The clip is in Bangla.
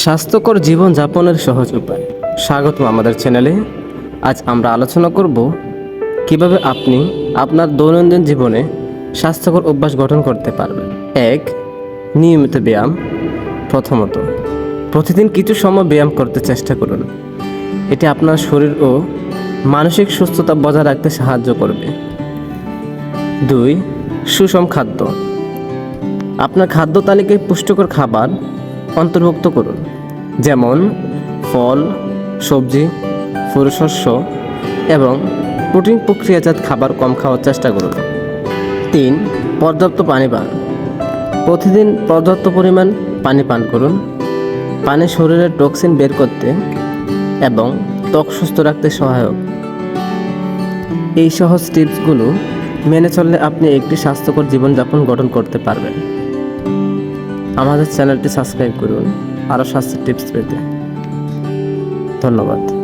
স্বাস্থ্যকর জীবনযাপনের সহজ উপায়। স্বাগতম আমাদের চ্যানেলে। আজ আমরা আলোচনা করব কিভাবে আপনি আপনার দৈনন্দিন জীবনে স্বাস্থ্যকর অভ্যাস গঠন করতে পারবেন। 1. নিয়মিত ব্যায়াম। প্রথমত, প্রতিদিন কিছু সময় ব্যায়াম করতে চেষ্টা করুন। এটি আপনার শরীর ও মানসিক সুস্থতা বজায় রাখতে সাহায্য করবে। 2. সুষম খাদ্য। আপনার খাদ্য তালিকায় পুষ্টিকর খাবার অন্তর্ভুক্ত করুন, যেমন ফল, সবজি, ফুলশস্য এবং প্রোটিন প্রক্রিয়াজাত খাবার কম খাওয়ার চেষ্টা করুন। 3. পর্যাপ্ত পানি পান। প্রতিদিন পর্যাপ্ত পরিমাণ পানি পান করুন। পানি শরীরের টক্সিন বের করতে এবং ত্বক সুস্থ রাখতে সহায়ক। এই সহজ টিপসগুলো মেনে চললে আপনি একটি স্বাস্থ্যকর জীবনযাপন গঠন করতে পারবেন। আমাদের চ্যানেলটি সাবস্ক্রাইব করুন আরও স্বাস্থ্য টিপস পেতে। ধন্যবাদ।